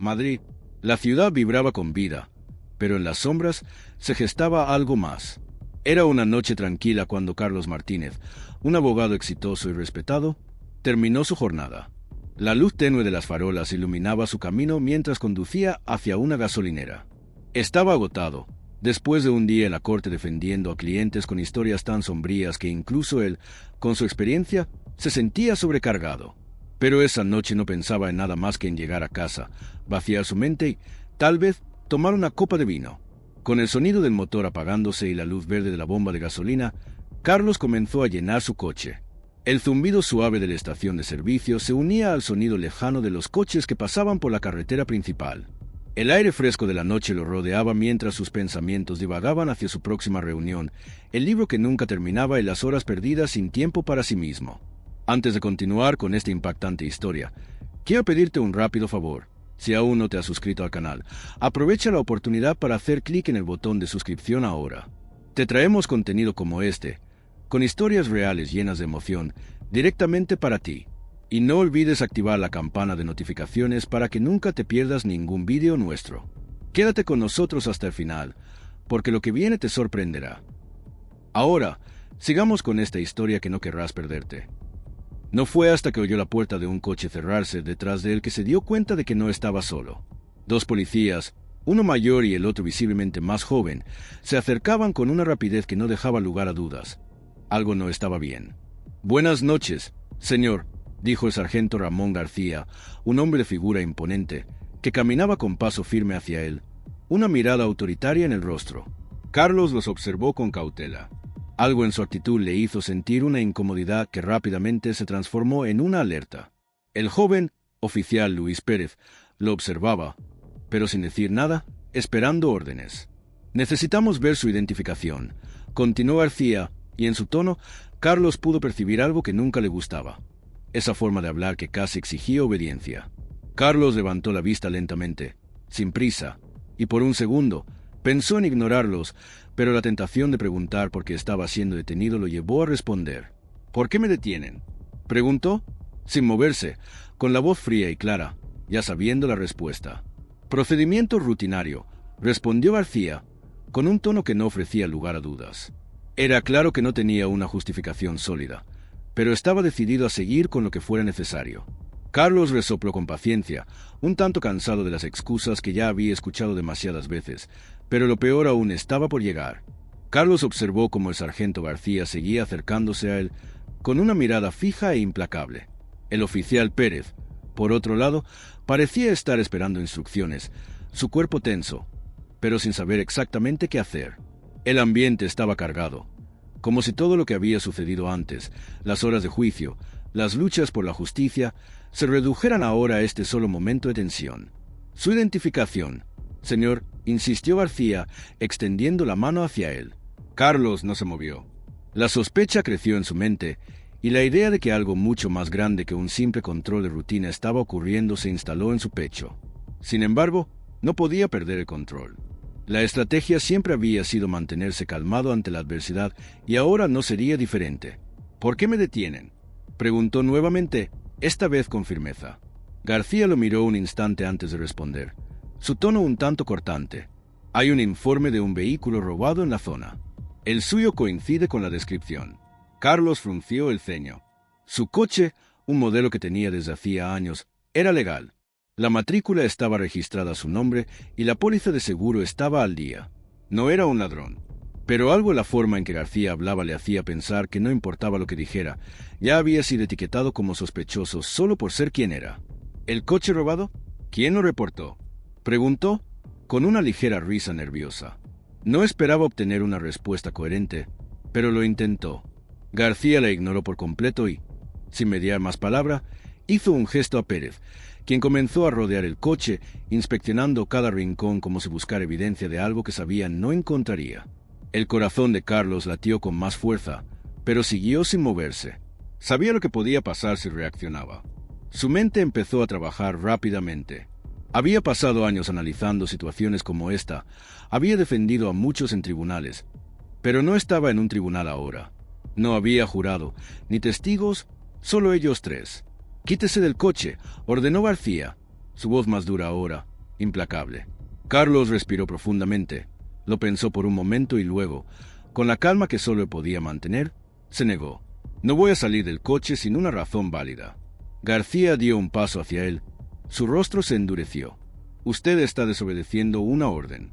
Madrid. La ciudad vibraba con vida, pero en las sombras se gestaba algo más. Era una noche tranquila cuando Carlos Martínez, un abogado exitoso y respetado, terminó su jornada. La luz tenue de las farolas iluminaba su camino mientras conducía hacia una gasolinera. Estaba agotado, después de un día en la corte defendiendo a clientes con historias tan sombrías que incluso él, con su experiencia, se sentía sobrecargado. Pero esa noche no pensaba en nada más que en llegar a casa, vaciar su mente y, tal vez, tomar una copa de vino. Con el sonido del motor apagándose y la luz verde de la bomba de gasolina, Carlos comenzó a llenar su coche. El zumbido suave de la estación de servicio se unía al sonido lejano de los coches que pasaban por la carretera principal. El aire fresco de la noche lo rodeaba mientras sus pensamientos divagaban hacia su próxima reunión, el libro que nunca terminaba y las horas perdidas sin tiempo para sí mismo. Antes de continuar con esta impactante historia, quiero pedirte un rápido favor. Si aún no te has suscrito al canal, aprovecha la oportunidad para hacer clic en el botón de suscripción ahora. Te traemos contenido como este, con historias reales llenas de emoción, directamente para ti. Y no olvides activar la campana de notificaciones para que nunca te pierdas ningún vídeo nuestro. Quédate con nosotros hasta el final, porque lo que viene te sorprenderá. Ahora, sigamos con esta historia que no querrás perderte. No fue hasta que oyó la puerta de un coche cerrarse detrás de él que se dio cuenta de que no estaba solo. Dos policías, uno mayor y el otro visiblemente más joven, se acercaban con una rapidez que no dejaba lugar a dudas. Algo no estaba bien. «Buenas noches, señor», dijo el sargento Ramón García, un hombre de figura imponente, que caminaba con paso firme hacia él, una mirada autoritaria en el rostro. Carlos los observó con cautela. Algo en su actitud le hizo sentir una incomodidad que rápidamente se transformó en una alerta. El joven oficial Luis Pérez lo observaba, pero sin decir nada, esperando órdenes. «Necesitamos ver su identificación», continuó García, y en su tono, Carlos pudo percibir algo que nunca le gustaba. Esa forma de hablar que casi exigía obediencia. Carlos levantó la vista lentamente, sin prisa, y por un segundo pensó en ignorarlos, pero la tentación de preguntar por qué estaba siendo detenido lo llevó a responder. «¿Por qué me detienen?», preguntó, sin moverse, con la voz fría y clara, ya sabiendo la respuesta. «Procedimiento rutinario», respondió García, con un tono que no ofrecía lugar a dudas. Era claro que no tenía una justificación sólida, pero estaba decidido a seguir con lo que fuera necesario. Carlos resopló con paciencia, un tanto cansado de las excusas que ya había escuchado demasiadas veces, pero lo peor aún estaba por llegar. Carlos observó cómo el sargento García seguía acercándose a él con una mirada fija e implacable. El oficial Pérez, por otro lado, parecía estar esperando instrucciones, su cuerpo tenso, pero sin saber exactamente qué hacer. El ambiente estaba cargado, como si todo lo que había sucedido antes, las horas de juicio, las luchas por la justicia, se redujeran ahora a este solo momento de tensión. «Su identificación, señor», insistió García, extendiendo la mano hacia él. Carlos no se movió. La sospecha creció en su mente, y la idea de que algo mucho más grande que un simple control de rutina estaba ocurriendo se instaló en su pecho. Sin embargo, no podía perder el control. La estrategia siempre había sido mantenerse calmado ante la adversidad y ahora no sería diferente. «¿Por qué me detienen?», preguntó nuevamente, esta vez con firmeza. García lo miró un instante antes de responder, su tono un tanto cortante. «Hay un informe de un vehículo robado en la zona. El suyo coincide con la descripción». Carlos frunció el ceño. Su coche, un modelo que tenía desde hacía años, era legal. La matrícula estaba registrada a su nombre y la póliza de seguro estaba al día. No era un ladrón. Pero algo en la forma en que García hablaba le hacía pensar que no importaba lo que dijera, ya había sido etiquetado como sospechoso solo por ser quien era. «¿El coche robado? ¿Quién lo reportó?», preguntó, con una ligera risa nerviosa. No esperaba obtener una respuesta coherente, pero lo intentó. García la ignoró por completo y, sin mediar más palabra, hizo un gesto a Pérez, quien comenzó a rodear el coche, inspeccionando cada rincón como si buscara evidencia de algo que sabía no encontraría. El corazón de Carlos latió con más fuerza, pero siguió sin moverse. Sabía lo que podía pasar si reaccionaba. Su mente empezó a trabajar rápidamente. Había pasado años analizando situaciones como esta, había defendido a muchos en tribunales, pero no estaba en un tribunal ahora. No había jurado, ni testigos, solo ellos tres. «Quítese del coche», ordenó García, su voz más dura ahora, implacable. Carlos respiró profundamente, lo pensó por un momento y luego, con la calma que solo podía mantener, se negó. No voy a salir del coche sin una razón válida. García dio un paso hacia él. Su rostro se endureció. Usted está desobedeciendo una orden.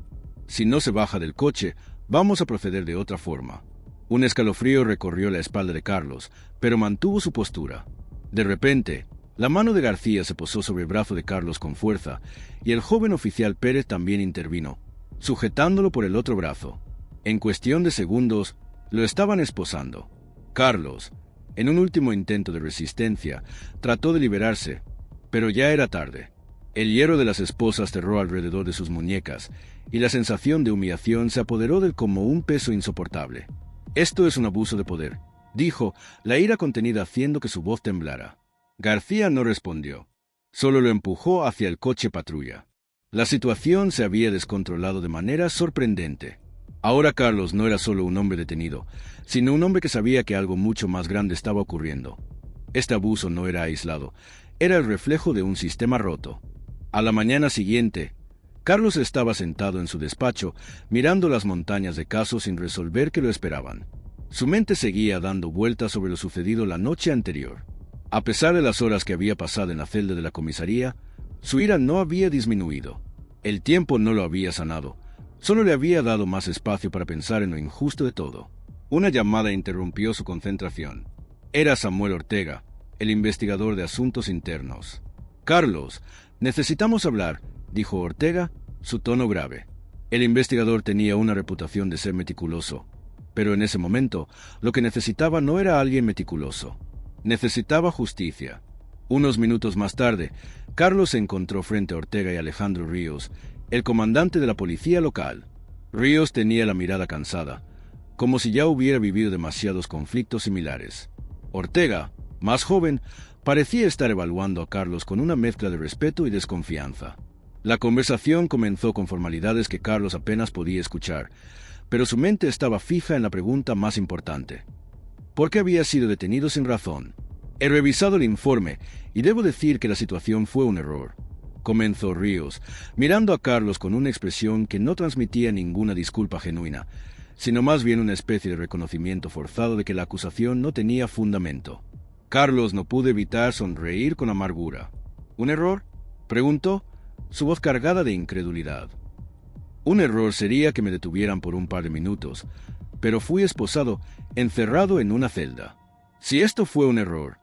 Si no se baja del coche, vamos a proceder de otra forma. Un escalofrío recorrió la espalda de Carlos, pero mantuvo su postura. De repente, la mano de García se posó sobre el brazo de Carlos con fuerza, y el joven oficial Pérez también intervino, sujetándolo por el otro brazo. En cuestión de segundos, lo estaban esposando. Carlos, en un último intento de resistencia, trató de liberarse, pero ya era tarde. El hierro de las esposas cerró alrededor de sus muñecas, y la sensación de humillación se apoderó de él como un peso insoportable. «Esto es un abuso de poder», dijo, la ira contenida haciendo que su voz temblara. García no respondió. Solo lo empujó hacia el coche patrulla. La situación se había descontrolado de manera sorprendente. Ahora Carlos no era solo un hombre detenido, sino un hombre que sabía que algo mucho más grande estaba ocurriendo. Este abuso no era aislado, era el reflejo de un sistema roto. A la mañana siguiente, Carlos estaba sentado en su despacho, mirando las montañas de casos sin resolver que lo esperaban. Su mente seguía dando vueltas sobre lo sucedido la noche anterior. A pesar de las horas que había pasado en la celda de la comisaría, su ira no había disminuido. El tiempo no lo había sanado, solo le había dado más espacio para pensar en lo injusto de todo. Una llamada interrumpió su concentración. Era Samuel Ortega, el investigador de asuntos internos. «Carlos, necesitamos hablar», dijo Ortega, su tono grave. El investigador tenía una reputación de ser meticuloso, pero en ese momento lo que necesitaba no era alguien meticuloso. Necesitaba justicia. Unos minutos más tarde, Carlos se encontró frente a Ortega y Alejandro Ríos, el comandante de la policía local. Ríos tenía la mirada cansada, como si ya hubiera vivido demasiados conflictos similares. Ortega, más joven, parecía estar evaluando a Carlos con una mezcla de respeto y desconfianza. La conversación comenzó con formalidades que Carlos apenas podía escuchar, pero su mente estaba fija en la pregunta más importante. ¿Por qué había sido detenido sin razón? «He revisado el informe y debo decir que la situación fue un error», comenzó Ríos, mirando a Carlos con una expresión que no transmitía ninguna disculpa genuina, sino más bien una especie de reconocimiento forzado de que la acusación no tenía fundamento. Carlos no pudo evitar sonreír con amargura. «¿Un error?», preguntó, su voz cargada de incredulidad. «Un error sería que me detuvieran por un par de minutos, pero fui esposado, encerrado en una celda. Si esto fue un error,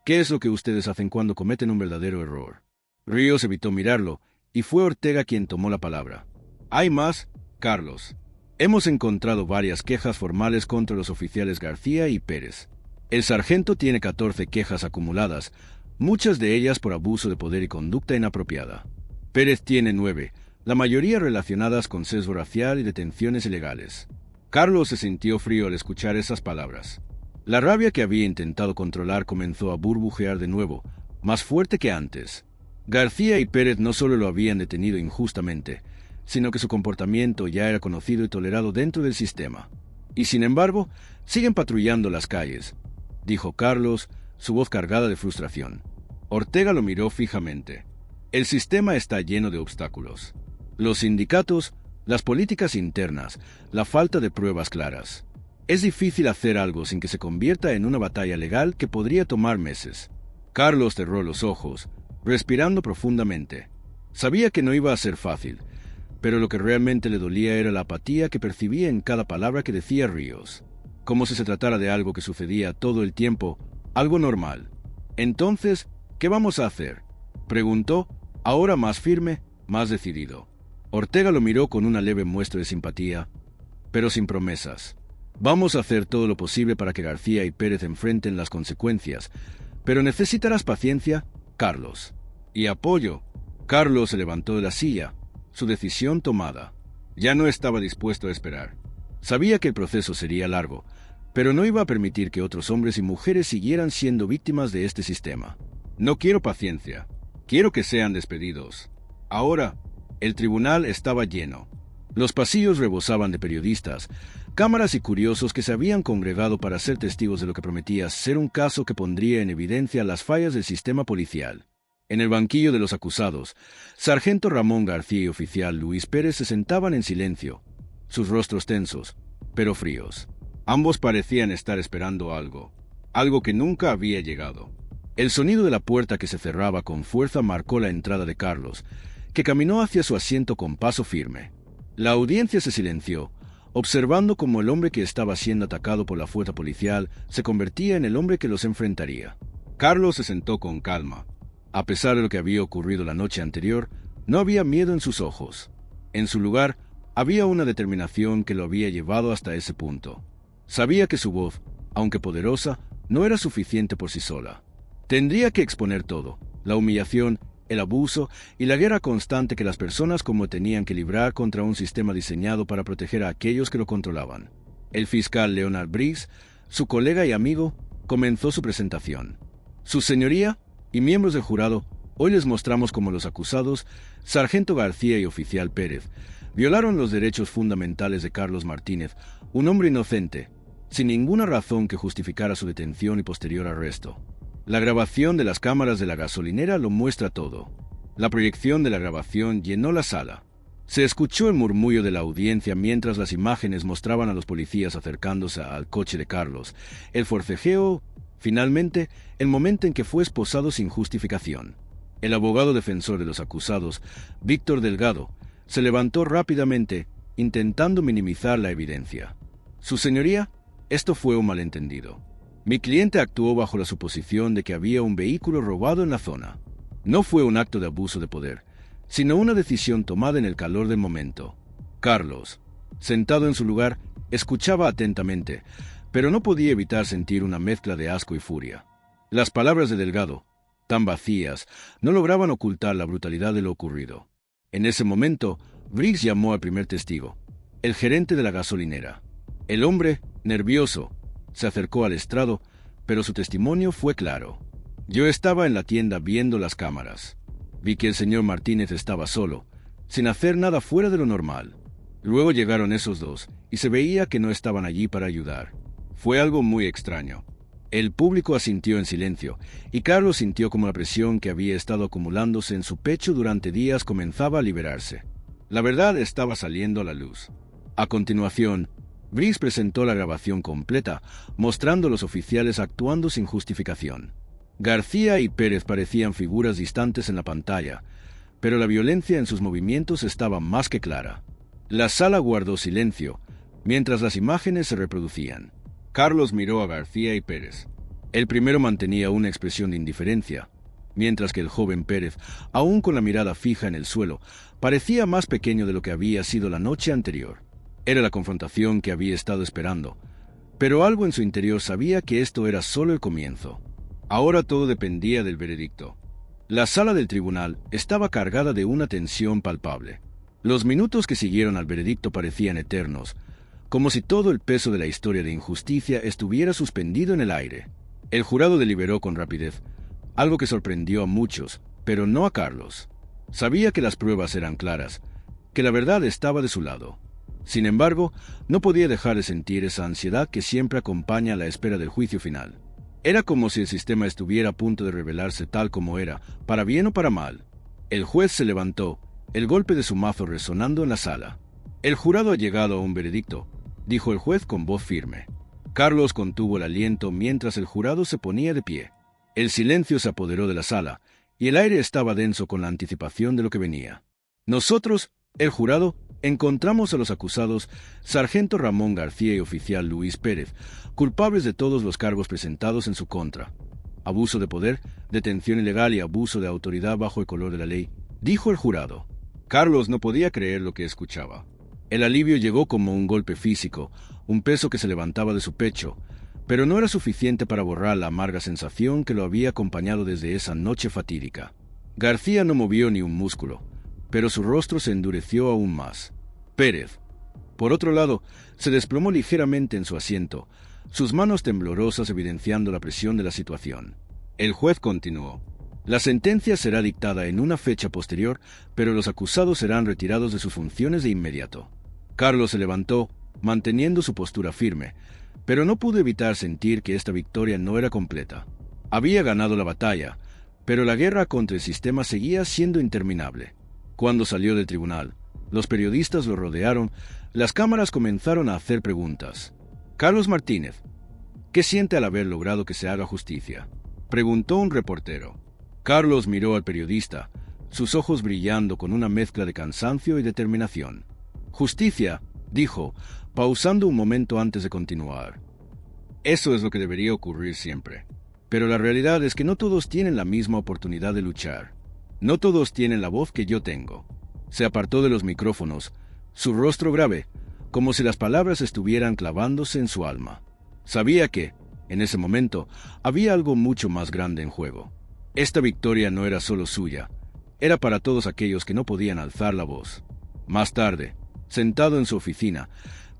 ¿qué es lo que ustedes hacen cuando cometen un verdadero error?». Ríos evitó mirarlo, y fue Ortega quien tomó la palabra. «Hay más, Carlos. Hemos encontrado varias quejas formales contra los oficiales García y Pérez. El sargento tiene 14 quejas acumuladas, muchas de ellas por abuso de poder y conducta inapropiada. Pérez tiene 9, la mayoría relacionadas con sesgo racial y detenciones ilegales». Carlos se sintió frío al escuchar esas palabras. La rabia que había intentado controlar comenzó a burbujear de nuevo, más fuerte que antes. García y Pérez no solo lo habían detenido injustamente, sino que su comportamiento ya era conocido y tolerado dentro del sistema. «Y sin embargo, siguen patrullando las calles», dijo Carlos, su voz cargada de frustración. Ortega lo miró fijamente. «El sistema está lleno de obstáculos. Los sindicatos, las políticas internas, la falta de pruebas claras. Es difícil hacer algo sin que se convierta en una batalla legal que podría tomar meses». Carlos cerró los ojos, respirando profundamente. Sabía que no iba a ser fácil, pero lo que realmente le dolía era la apatía que percibía en cada palabra que decía Ríos, como si se tratara de algo que sucedía todo el tiempo, algo normal. «Entonces, ¿qué vamos a hacer?», preguntó, ahora más firme, más decidido. Ortega lo miró con una leve muestra de simpatía, pero sin promesas. «Vamos a hacer todo lo posible para que García y Pérez enfrenten las consecuencias, pero necesitarás paciencia, Carlos. Y apoyo». Carlos se levantó de la silla, su decisión tomada. Ya no estaba dispuesto a esperar. Sabía que el proceso sería largo, pero no iba a permitir que otros hombres y mujeres siguieran siendo víctimas de este sistema. «No quiero paciencia. Quiero que sean despedidos. Ahora». El tribunal estaba lleno. Los pasillos rebosaban de periodistas, cámaras y curiosos que se habían congregado para ser testigos de lo que prometía ser un caso que pondría en evidencia las fallas del sistema policial. En el banquillo de los acusados, sargento Ramón García y oficial Luis Pérez se sentaban en silencio, sus rostros tensos, pero fríos. Ambos parecían estar esperando algo que nunca había llegado. El sonido de la puerta que se cerraba con fuerza marcó la entrada de Carlos, que caminó hacia su asiento con paso firme. La audiencia se silenció, observando cómo el hombre que estaba siendo atacado por la fuerza policial se convertía en el hombre que los enfrentaría. Carlos se sentó con calma. A pesar de lo que había ocurrido la noche anterior, no había miedo en sus ojos. En su lugar, había una determinación que lo había llevado hasta ese punto. Sabía que su voz, aunque poderosa, no era suficiente por sí sola. Tendría que exponer todo: la humillación, el abuso y la guerra constante que las personas como tenían que librar contra un sistema diseñado para proteger a aquellos que lo controlaban. El fiscal Leonard Briggs, su colega y amigo, comenzó su presentación. Su señoría y miembros del jurado, hoy les mostramos cómo los acusados, sargento García y oficial Pérez, violaron los derechos fundamentales de Carlos Martínez, un hombre inocente, sin ninguna razón que justificara su detención y posterior arresto. La grabación de las cámaras de la gasolinera lo muestra todo. La proyección de la grabación llenó la sala. Se escuchó el murmullo de la audiencia mientras las imágenes mostraban a los policías acercándose al coche de Carlos, el forcejeo, finalmente, el momento en que fue esposado sin justificación. El abogado defensor de los acusados, Víctor Delgado, se levantó rápidamente, intentando minimizar la evidencia. Su señoría, esto fue un malentendido. Mi cliente actuó bajo la suposición de que había un vehículo robado en la zona. No fue un acto de abuso de poder, sino una decisión tomada en el calor del momento. Carlos, sentado en su lugar, escuchaba atentamente, pero no podía evitar sentir una mezcla de asco y furia. Las palabras de Delgado, tan vacías, no lograban ocultar la brutalidad de lo ocurrido. En ese momento, Briggs llamó al primer testigo, el gerente de la gasolinera. El hombre, nervioso, se acercó al estrado, pero su testimonio fue claro. Yo estaba en la tienda viendo las cámaras. Vi que el señor Martínez estaba solo, sin hacer nada fuera de lo normal. Luego llegaron esos dos, y se veía que no estaban allí para ayudar. Fue algo muy extraño. El público asintió en silencio, y Carlos sintió como la presión que había estado acumulándose en su pecho durante días comenzaba a liberarse. La verdad estaba saliendo a la luz. A continuación, Briggs presentó la grabación completa, mostrando a los oficiales actuando sin justificación. García y Pérez parecían figuras distantes en la pantalla, pero la violencia en sus movimientos estaba más que clara. La sala guardó silencio, mientras las imágenes se reproducían. Carlos miró a García y Pérez. El primero mantenía una expresión de indiferencia, mientras que el joven Pérez, aún con la mirada fija en el suelo, parecía más pequeño de lo que había sido la noche anterior. Era la confrontación que había estado esperando, pero algo en su interior sabía que esto era solo el comienzo. Ahora todo dependía del veredicto. La sala del tribunal estaba cargada de una tensión palpable. Los minutos que siguieron al veredicto parecían eternos, como si todo el peso de la historia de injusticia estuviera suspendido en el aire. El jurado deliberó con rapidez, algo que sorprendió a muchos, pero no a Carlos. Sabía que las pruebas eran claras, que la verdad estaba de su lado. Sin embargo, no podía dejar de sentir esa ansiedad que siempre acompaña a la espera del juicio final. Era como si el sistema estuviera a punto de revelarse tal como era, para bien o para mal. El juez se levantó, el golpe de su mazo resonando en la sala. El jurado ha llegado a un veredicto, dijo el juez con voz firme. Carlos contuvo el aliento mientras el jurado se ponía de pie. El silencio se apoderó de la sala, y el aire estaba denso con la anticipación de lo que venía. Nosotros, el jurado, encontramos a los acusados, sargento Ramón García y oficial Luis Pérez, culpables de todos los cargos presentados en su contra. Abuso de poder, detención ilegal y abuso de autoridad bajo el color de la ley, dijo el jurado. Carlos no podía creer lo que escuchaba. El alivio llegó como un golpe físico, un peso que se levantaba de su pecho, pero no era suficiente para borrar la amarga sensación que lo había acompañado desde esa noche fatídica. García no movió ni un músculo, pero su rostro se endureció aún más. Pérez, por otro lado, se desplomó ligeramente en su asiento, sus manos temblorosas evidenciando la presión de la situación. El juez continuó. La sentencia será dictada en una fecha posterior, pero los acusados serán retirados de sus funciones de inmediato. Carlos se levantó, manteniendo su postura firme, pero no pudo evitar sentir que esta victoria no era completa. Había ganado la batalla, Pero la guerra contra el sistema seguía siendo interminable. Cuando salió del tribunal, los periodistas lo rodearon, las cámaras comenzaron a hacer preguntas. Carlos Martínez, ¿qué siente al haber logrado que se haga justicia?, preguntó un reportero. Carlos miró al periodista, sus ojos brillando con una mezcla de cansancio y determinación. Justicia, dijo, pausando un momento antes de continuar. Eso es lo que debería ocurrir siempre. Pero la realidad es que no todos tienen la misma oportunidad de luchar. No todos tienen la voz que yo tengo. Se apartó de los micrófonos, su rostro grave, como si las palabras estuvieran clavándose en su alma. Sabía que, en ese momento, había algo mucho más grande en juego. Esta victoria no era solo suya, era para todos aquellos que no podían alzar la voz. Más tarde, sentado en su oficina,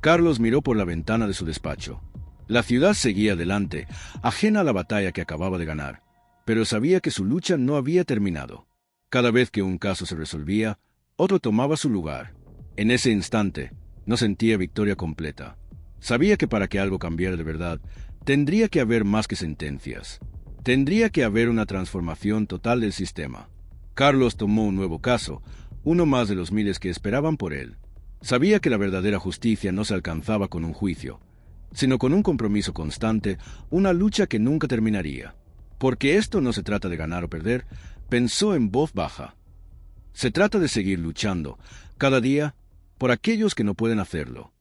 Carlos miró por la ventana de su despacho. La ciudad seguía adelante, ajena a la batalla que acababa de ganar, pero sabía que su lucha no había terminado. Cada vez que un caso se resolvía, otro tomaba su lugar. En ese instante, no sentía victoria completa. Sabía que para que algo cambiara de verdad, tendría que haber más que sentencias. Tendría que haber una transformación total del sistema. Carlos tomó un nuevo caso, uno más de los miles que esperaban por él. Sabía que la verdadera justicia no se alcanzaba con un juicio, sino con un compromiso constante, una lucha que nunca terminaría. Porque esto no se trata de ganar o perder, pensó en voz baja. Se trata de seguir luchando, cada día, por aquellos que no pueden hacerlo.